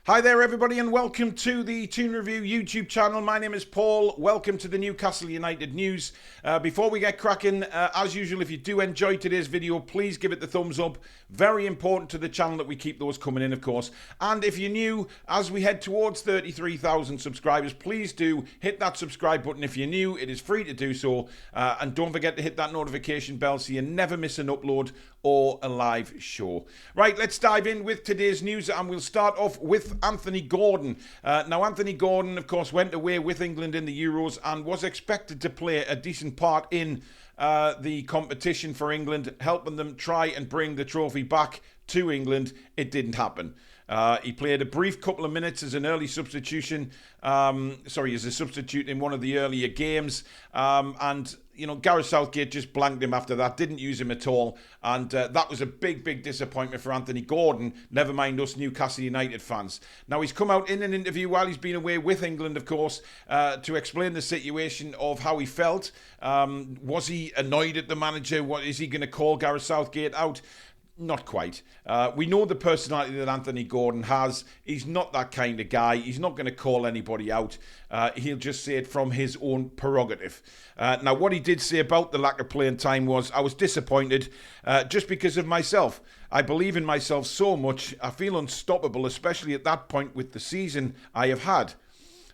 Hi there everybody and welcome to the Toon Review YouTube channel. My name is Paul. Welcome to the Newcastle United news. Before we get cracking, as usual, if you do enjoy today's video, please give it the thumbs up. Very important to the channel that we keep those coming in, of course. And if you're new, as we head towards 33,000 subscribers, please do hit that subscribe button. If you're new, it is free to do so. And don't forget to hit that notification bell so you never miss an upload or a live show. Right, let's dive in with today's news and we'll start off with Anthony Gordon. Now, Anthony Gordon, of course, went away with England in the Euros and was expected to play a decent part in the competition for England, helping them try and bring the trophy back to England. It didn't happen. He played a brief couple of minutes as an early substitution, as a substitute in one of the earlier games, and you know, Gareth Southgate just blanked him after that, didn't use him at all, and that was a big disappointment for Anthony Gordon, never mind us Newcastle United fans. Now, he's come out in an interview while he's been away with England, of course, to explain the situation of how he felt. Was he annoyed at the manager? What is he going to call Gareth Southgate out? Not quite. We know the personality that Anthony Gordon has. He's not that kind of guy. He's not going to call anybody out. He'll just say it from his own prerogative. Now, what he did say about the lack of playing time was, I was disappointed just because of myself. I believe in myself so much. I feel unstoppable, especially at that point with the season I have had.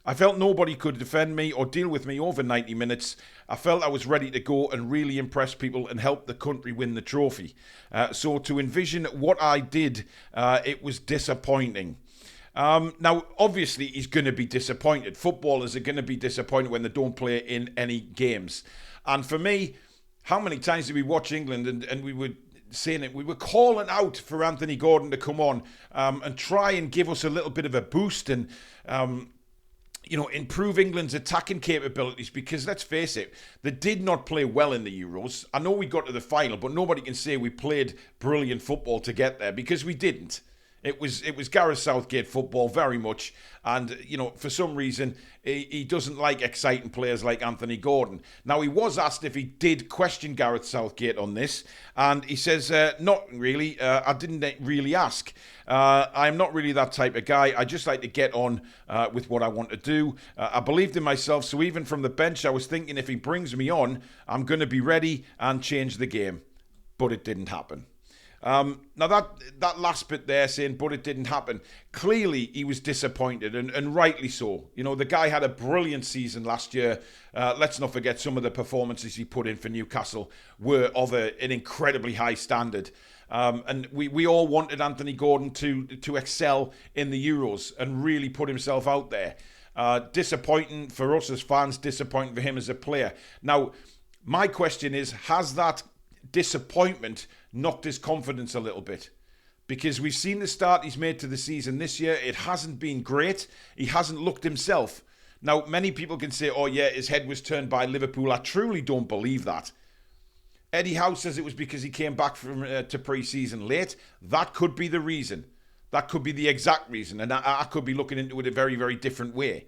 I felt nobody could defend me or deal with me over 90 minutes. I felt I was ready to go and really impress people and help the country win the trophy. So to envision what I did, it was disappointing. Now, obviously, he's going to be disappointed. Footballers are going to be disappointed when they don't play in any games. And for me, how many times did we watch England and we would saying it, we were calling out for Anthony Gordon to come on and try and give us a little bit of a boost and improve England's attacking capabilities, because let's face it, they did not play well in the Euros. I know we got to the final, but nobody can say we played brilliant football to get there, because we didn't. It was Gareth Southgate football very much, and for some reason he doesn't like exciting players like Anthony Gordon. Now, he was asked if he did question Gareth Southgate on this, and he says, not really, I didn't really ask. I'm not really that type of guy. I just like to get on with what I want to do. I believed in myself, so even from the bench I was thinking, if he brings me on, I'm going to be ready and change the game. But it didn't happen. Now, that last bit there saying, but it didn't happen, clearly he was disappointed, and rightly so. The guy had a brilliant season last year. Let's not forget some of the performances he put in for Newcastle were of an incredibly high standard. And we all wanted Anthony Gordon to excel in the Euros and really put himself out there. Disappointing for us as fans, disappointing for him as a player. Now, my question is, has that disappointment knocked his confidence a little bit? Because we've seen the start he's made to the season this year. It hasn't been great. He hasn't looked himself. Now, many people can say, oh yeah, his head was turned by Liverpool. I truly don't believe that. Eddie Howe says it was because he came back to pre-season late. That could be the reason. That could be the exact reason. And I could be looking into it a very different way.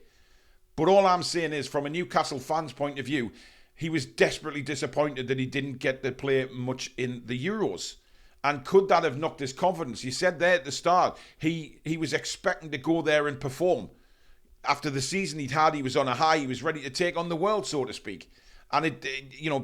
But all I'm saying is, from a Newcastle fan's point of view, he was desperately disappointed that he didn't get to play much in the Euros. And could that have knocked his confidence? He said there at the start, he was expecting to go there and perform. After the season he'd had, he was on a high. He was ready to take on the world, so to speak. And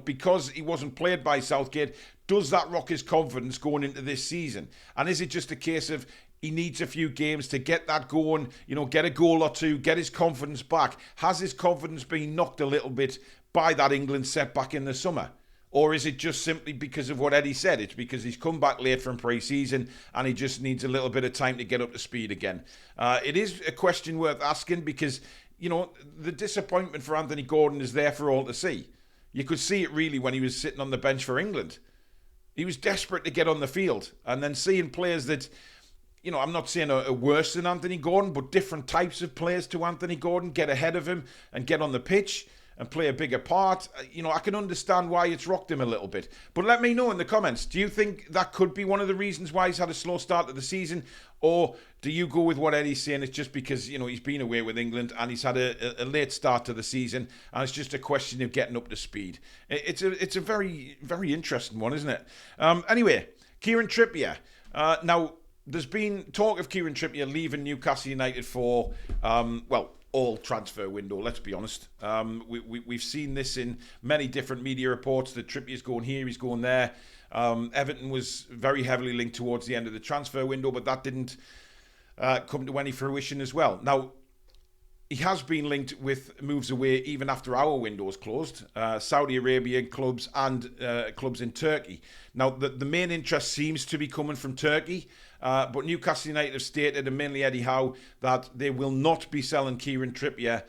because he wasn't played by Southgate, does that rock his confidence going into this season? And is it just a case of he needs a few games to get that going, get a goal or two, get his confidence back? Has his confidence been knocked a little bit by that England setback in the summer? Or is it just simply because of what Eddie said? It's because he's come back late from pre-season and he just needs a little bit of time to get up to speed again. It is a question worth asking, because the disappointment for Anthony Gordon is there for all to see. You could see it really when he was sitting on the bench for England. He was desperate to get on the field, and then seeing players that, I'm not saying are worse than Anthony Gordon, but different types of players to Anthony Gordon get ahead of him and get on the pitch and play a bigger part. I can understand why it's rocked him a little bit. But let me know in the comments, do you think that could be one of the reasons why he's had a slow start to the season? Or do you go with what Eddie's saying? It's just because, he's been away with England and he's had a late start to the season and it's just a question of getting up to speed. It's a very interesting one, isn't it? Anyway, Kieran Trippier. Now, there's been talk of Kieran Trippier leaving Newcastle United for, all transfer window, let's be honest. We've seen this in many different media reports that Trippier's going here, he's going there. Everton was very heavily linked towards the end of the transfer window, but that didn't come to any fruition as well. Now, he has been linked with moves away even after our windows closed. Saudi Arabian clubs and clubs in Turkey. Now, the main interest seems to be coming from Turkey, but Newcastle United have stated, and mainly Eddie Howe, that they will not be selling Kieran Trippier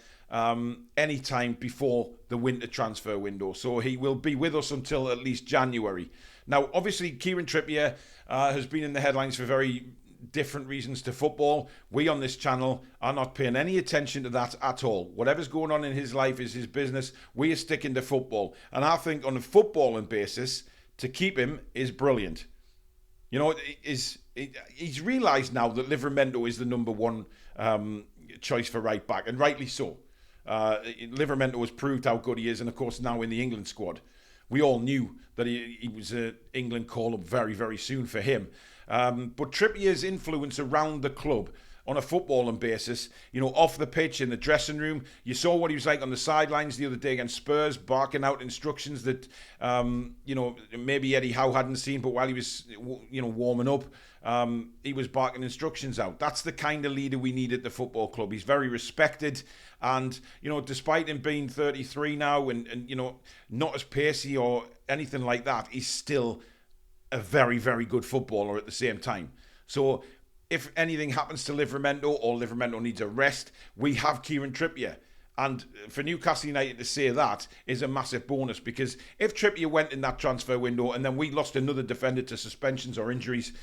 any time before the winter transfer window. So he will be with us until at least January. Now, obviously, Kieran Trippier has been in the headlines for very different reasons to football. We on this channel are not paying any attention to that at all. Whatever's going on in his life is his business. We are sticking to football. And I think on a footballing basis, to keep him is brilliant. You know, he's realised now that Livramento is the number one choice for right back, and rightly so. Livramento has proved how good he is, and of course now in the England squad. We all knew that he was an England call-up very, very soon for him. But Trippier's influence around the club on a footballing basis, you know, off the pitch, in the dressing room. You saw what he was like on the sidelines the other day against Spurs, barking out instructions that, maybe Eddie Howe hadn't seen, but while he was, warming up, he was barking instructions out. That's the kind of leader we need at the football club. He's very respected, and, despite him being 33 now and not as pacey or anything like that, he's still a very, very good footballer at the same time. So if anything happens to Livramento or Livramento needs a rest, we have Kieran Trippier. And for Newcastle United to say that is a massive bonus, because if Trippier went in that transfer window and then we lost another defender to suspensions or injuries,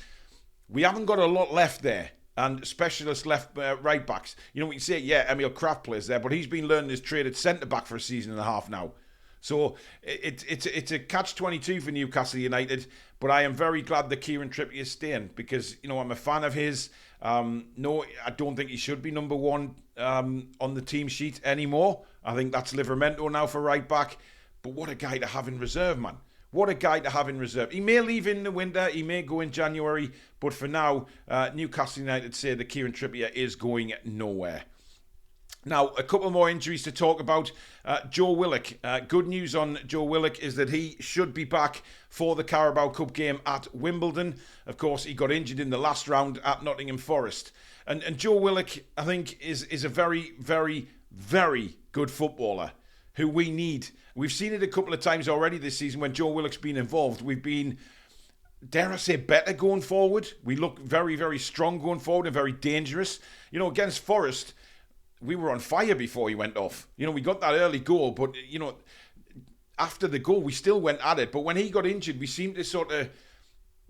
we haven't got a lot left there. And specialist right backs. We can say, Emil Kraft plays there, but he's been learning his trade at centre-back for a season and a half now. So it's a catch-22 for Newcastle United, but I am very glad that Kieran Trippier is staying, because, I'm a fan of his. No, I don't think he should be number one on the team sheet anymore. I think that's Livramento now for right back. But what a guy to have in reserve, man. What a guy to have in reserve. He may leave in the winter, he may go in January, but for now, Newcastle United say that Kieran Trippier is going nowhere. Now, a couple more injuries to talk about. Joe Willock. Good news on Joe Willock is that he should be back for the Carabao Cup game at Wimbledon. Of course, he got injured in the last round at Nottingham Forest. And Joe Willock, I think, is a very, very, very good footballer who we need. We've seen it a couple of times already this season when Joe Willock's been involved. We've been, dare I say, better going forward. We look very, very strong going forward and very dangerous. Against Forest, we were on fire before he went off. We got that early goal, but, after the goal, we still went at it. But when he got injured, we seemed to sort of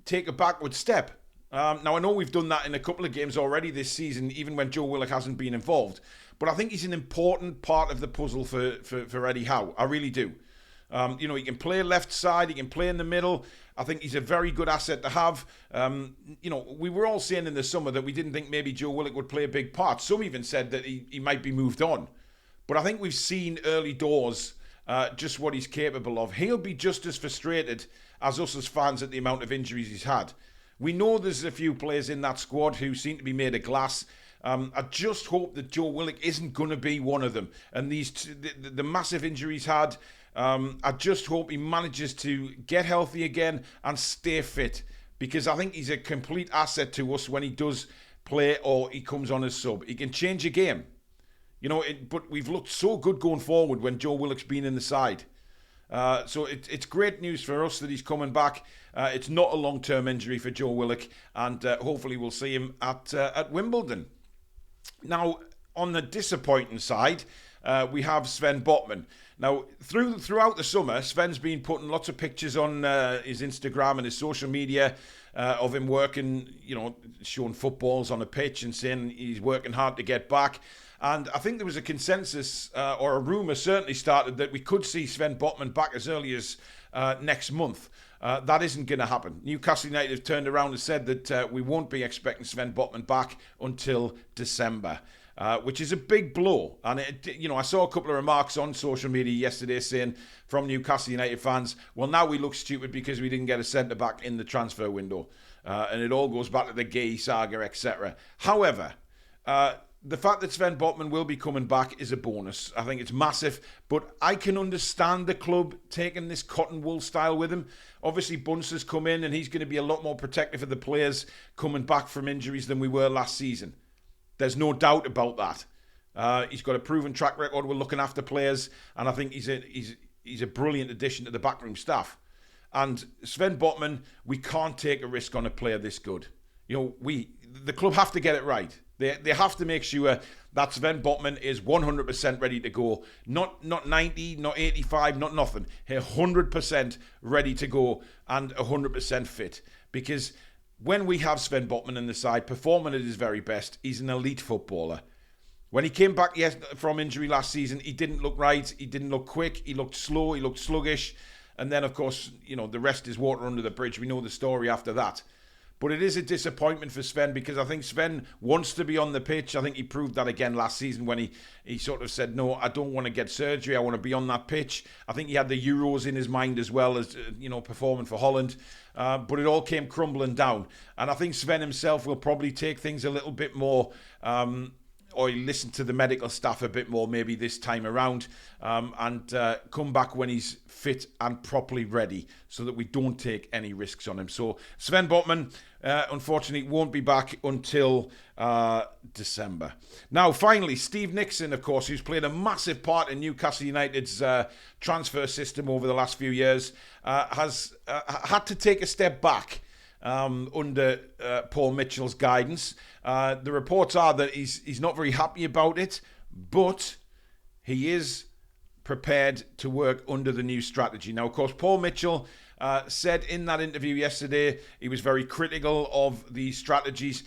take a backward step. Now, I know we've done that in a couple of games already this season, even when Joe Willock hasn't been involved. But I think he's an important part of the puzzle for Eddie Howe. I really do. He can play left side, he can play in the middle. I think he's a very good asset to have. We were all saying in the summer that we didn't think maybe Joe Willock would play a big part. Some even said that he might be moved on. But I think we've seen early doors just what he's capable of. He'll be just as frustrated as us as fans at the amount of injuries he's had. We know there's a few players in that squad who seem to be made of glass. I just hope that Joe Willock isn't going to be one of them. And the massive injuries had, I just hope he manages to get healthy again and stay fit, because I think he's a complete asset to us when he does play or he comes on as sub. He can change a game. But we've looked so good going forward when Joe Willock's been in the side. So it's great news for us that he's coming back. It's not a long-term injury for Joe Willock, and hopefully we'll see him at Wimbledon. Now, on the disappointing side, we have Sven Botman. Now, throughout the summer, Sven's been putting lots of pictures on his Instagram and his social media of him working, showing footballs on a pitch and saying he's working hard to get back. And I think there was a consensus, or a rumour certainly started, that we could see Sven Botman back as early as next month. That isn't going to happen. Newcastle United have turned around and said that we won't be expecting Sven Botman back until December, which is a big blow. And, I saw a couple of remarks on social media yesterday saying from Newcastle United fans, well, now we look stupid because we didn't get a centre-back in the transfer window. and it all goes back to the gay saga, etc. However, the fact that Sven Botman will be coming back is a bonus. I think it's massive, but I can understand the club taking this cotton wool style with him. Obviously, Bunce has come in and he's going to be a lot more protective of the players coming back from injuries than we were last season. There's no doubt about that. He's got a proven track record with looking after players, and I think he's a brilliant addition to the backroom staff. And Sven Botman, we can't take a risk on a player this good. The club have to get it right. They have to make sure that Sven Botman is 100% ready to go. Not 90, not 85, not nothing. 100% ready to go and 100% fit. Because when we have Sven Botman in the side, performing at his very best, he's an elite footballer. When he came back from injury last season, he didn't look right. He didn't look quick. He looked slow. He looked sluggish. And then, of course, the rest is water under the bridge. We know the story after that. But it is a disappointment for Sven because I think Sven wants to be on the pitch. I think he proved that again last season when he sort of said, no, I don't want to get surgery. I want to be on that pitch. I think he had the Euros in his mind as well as, performing for Holland. But it all came crumbling down. And I think Sven himself will probably take things a little bit more, or listen to the medical staff a bit more maybe this time around, and come back when he's fit and properly ready so that we don't take any risks on him. So Sven Botman, unfortunately, won't be back until December. Now, finally, Steve Nickson, of course, who's played a massive part in Newcastle United's transfer system over the last few years, has had to take a step back under Paul Mitchell's guidance. The reports are that he's not very happy about it, but he is prepared to work under the new strategy. Now, of course, Paul Mitchell said in that interview yesterday he was very critical of the strategies.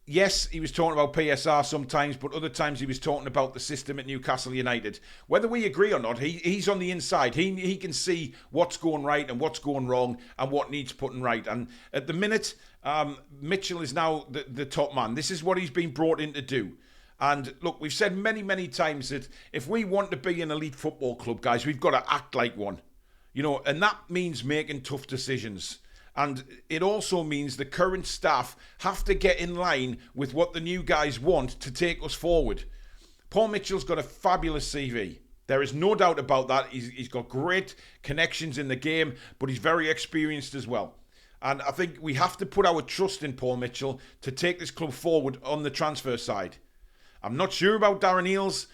Yes, he was talking about PSR sometimes, but other times he was talking about the system at Newcastle United. Whether we agree or not, he's on the inside. He can see what's going right and what's going wrong and what needs putting right. And at the minute, Mitchell is now the top man. This is what he's been brought in to do. And look, we've said many, many times that if we want to be an elite football club, guys, we've got to act like one. And that means making tough decisions. And it also means the current staff have to get in line with what the new guys want to take us forward. Paul Mitchell's got a fabulous CV. There is no doubt about that. He's got great connections in the game, but he's very experienced as well. And I think we have to put our trust in Paul Mitchell to take this club forward on the transfer side. I'm not sure about Darren Eales,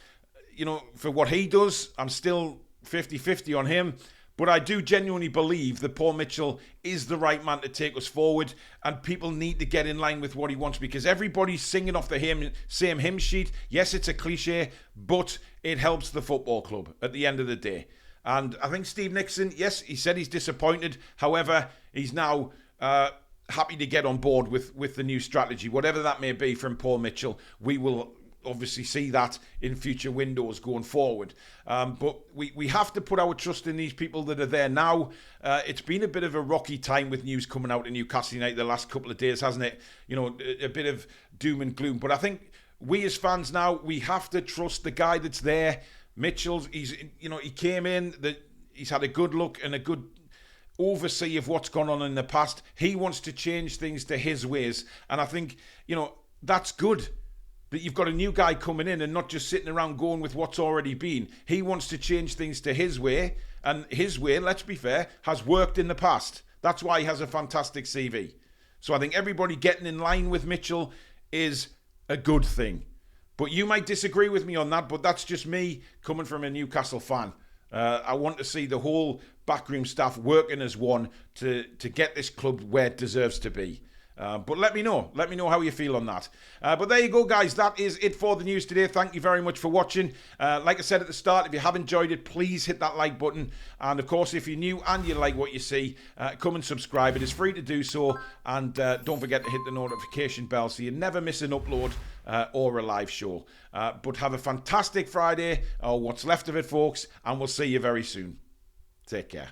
for what he does. I'm still 50-50 on him. But I do genuinely believe that Paul Mitchell is the right man to take us forward, and people need to get in line with what he wants because everybody's singing off the same hymn sheet. Yes, it's a cliche, but it helps the football club at the end of the day. And I think Steve Nickson, yes, he said he's disappointed. However, he's now happy to get on board with the new strategy. Whatever that may be from Paul Mitchell, we will obviously see that in future windows going forward. But we have to put our trust in these people that are there now. It's been a bit of a rocky time with news coming out in Newcastle United the last couple of days, hasn't it? A bit of doom and gloom. But I think we as fans now, we have to trust the guy that's there. Mitchell's, he came in, he's had a good look and a good oversee of what's gone on in the past. He wants to change things to his ways. And I think, that's good. That you've got a new guy coming in and not just sitting around going with what's already been. He wants to change things to his way. And his way, let's be fair, has worked in the past. That's why he has a fantastic CV. So I think everybody getting in line with Mitchell is a good thing. But you might disagree with me on that, but that's just me coming from a Newcastle fan. I want to see the whole backroom staff working as one to get this club where it deserves to be. But let me know how you feel on that. But there you go, guys. That is it for the news today. Thank you very much for watching. Like I said at the start, if you have enjoyed it, please hit that like button. And of course, if you're new and you like what you see, come and subscribe. It is free to do so. And don't forget to hit the notification bell so you never miss an upload or a live show. But have a fantastic Friday, or what's left of it, folks. And we'll see you very soon. Take care.